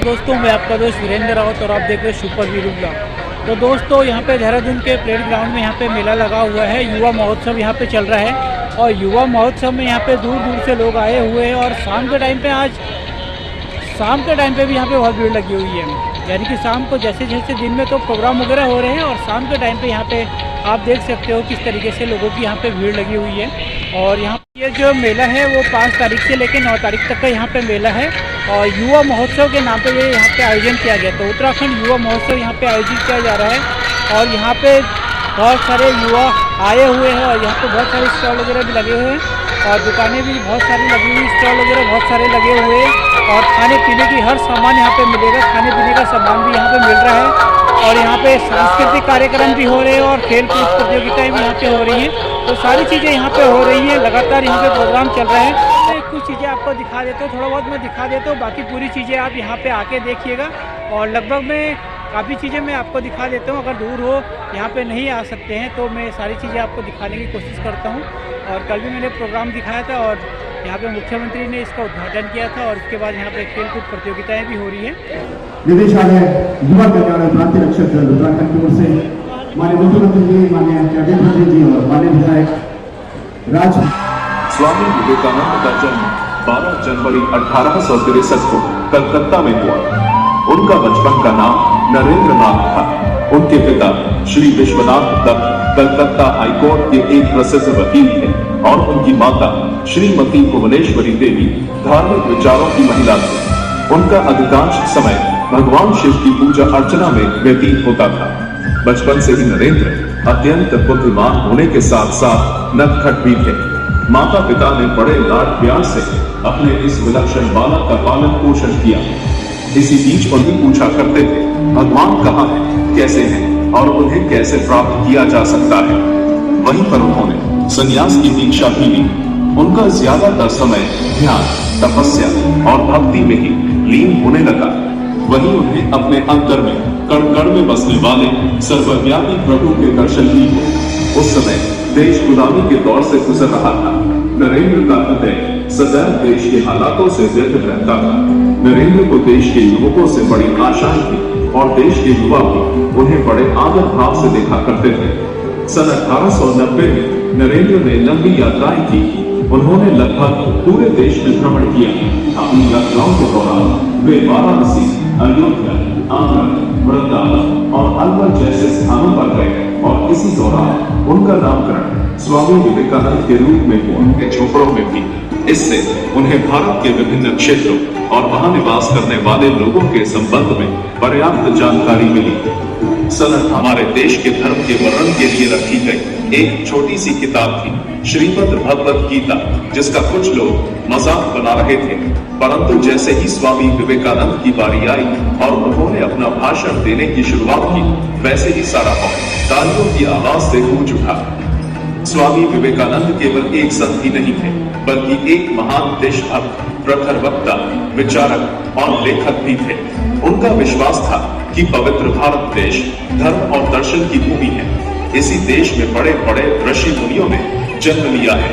दोस्तों, मैं आपका दोस्त वीरेंद्र रावत और आप देख रहे हैं सुपर वीरू ब्लॉग। तो दोस्तों, यहाँ पे देहरादून के परेड ग्राउंड में यहाँ पे मेला लगा हुआ है। युवा महोत्सव यहाँ पे चल रहा है और युवा महोत्सव में यहाँ पे दूर दूर से लोग आए हुए हैं। और शाम के टाइम पे भी यहाँ पे बहुत भीड़ लगी हुई है। यानी कि शाम को जैसे जैसे दिन में तो प्रोग्राम वगैरह हो रहे हैं और शाम के टाइम पे यहाँ पे आप देख सकते हो किस तरीके से लोगों की यहाँ पे भीड़ लगी हुई है। और यहाँ ये जो मेला है वो 5 तारीख से लेकर 9 तारीख तक का यहाँ पे मेला है और युवा महोत्सव के नाम पे ये यहाँ पे आयोजन किया गया। तो उत्तराखंड युवा महोत्सव यहाँ पे आयोजित किया जा रहा है और यहाँ पे बहुत सारे युवा आए हुए हैं और यहाँ पे बहुत सारे स्टॉल वगैरह भी लगे हुए हैं और दुकानें भी बहुत सारी लगी हुई, स्टॉल वगैरह बहुत सारे लगे हुए हैं और खाने पीने की हर सामान यहाँ पे मिलेगा। खाने पीने का सामान भी यहाँ पे मिल रहा है और यहाँ पे सांस्कृतिक कार्यक्रम भी हो रहे हैं और खेल कूद प्रतियोगिताएँ भी यहाँ पे हो रही हैं। तो सारी चीज़ें यहाँ पे हो रही हैं, लगातार यहाँ पे प्रोग्राम चल रहे हैं। तो कुछ चीज़ें आपको दिखा देता हूँ, थोड़ा बहुत मैं दिखा देता हूँ, बाकी पूरी चीज़ें आप यहाँ पे आके देखिएगा। और लगभग मैं काफ़ी चीज़ें मैं आपको दिखा देता हूँ। अगर दूर हो यहाँ पे नहीं आ सकते हैं तो मैं सारी चीज़ें आपको दिखाने की कोशिश करता हूँ। और कल भी मैंने प्रोग्राम दिखाया था और यहाँ पे मुख्यमंत्री ने इसका उद्घाटन किया था और उसके बाद यहाँ पे खेल कूद प्रतियोगिताएँ भी हो रही हैं। निदेशालय युवा कल्याण और क्रांति रक्षक दल उत्तराखंड की ओर से माननीय मुख्यमंत्री जी, माननीय कैबिनेट मंत्री जी और माननीय विधायक राज। स्वामी विवेकानंद का जन्म 12 जनवरी 1863 को कलकत्ता में हुआ। उनका बचपन का नाम नरेंद्र नाथ था। उनके पिता श्री विश्वनाथ दत्त कलकत्ता हाईकोर्ट के एक प्रसिद्ध वकील थे और उनकी माता श्रीमती भुवनेश्वरी देवी धार्मिक विचारों की महिला थी। उनका अधिकांश समय भगवान शिव की पूजा अर्चना में व्यतीत होता था। बचपन से ही नरेंद्र अत्यंत बुद्धिमान होने के साथ साथ नटखट भी थे। माता पिता ने बड़े लाड प्यार से अपने इस विलक्षण बालक का पालन पोषण किया। इसी बीच उन्हें पूछा करते थे, भगवान कहाँ है, कैसे हैं और उन्हें कैसे प्राप्त किया जा सकता है। वहीं पर उन्होंने संन्यास की दीक्षा भी ली। उनका ज्यादातर समय ध्यान, तपस्या और भक्ति में ही लीन होने लगा। वहीं उन्हें अपने अंतर में कण कण में बसने वाले सर्वव्यापी प्रभु के दर्शन भी हुए। उस समय देश गुलामी के दौर से गुजर रहा था। नरेंद्र का हृदय सदैव देश के हालातों से व्यथित रहता था। नरेंद्र को देश के युवकों से बड़ी आशाएं थी और देश के युवा भी उन्हें बड़े आदर भाव से देखा करते थे। सन 1890 में नरेंद्र ने लंबी यात्राएं की। उन्होंने लगभग पूरे देश में भ्रमण किया। अपनी यात्राओं के दौरान वे वाराणसी, अयोध्या, आगरा, वृंदावन और अलवर जैसे स्थानों पर गए और इसी दौरान उनका नामकरण स्वामी विवेकानंद के रूप में हुआ। उनके झोपड़ों में भी इससे उन्हें भारत के विभिन्न क्षेत्रों और वहां निवास करने वाले लोगों के संबंध में पर्याप्त जानकारी मिली। हमारे देश के धर्म के वर्णन के लिए रखी गई एक छोटी सी किताब थी, श्रीमद् भगवत गीता, जिसका कुछ लोग मजाक बना रहे थे। परंतु जैसे ही स्वामी विवेकानंद की बारी आई और उन्होंने अपना भाषण देने की शुरुआत की, वैसे ही सारा हॉल तालियों की आवाज से गूंज उठा। स्वामी विवेकानंद केवल एक संत ही नहीं थे, बल्कि एक महान देशभक्त, प्रखर वक्ता, विचारक और लेखक भी थे। उनका विश्वास था कि पवित्र भारत देश धर्म और दर्शन की भूमि है। इसी देश में बड़े बड़े ऋषि मुनियों ने जन्म लिया है।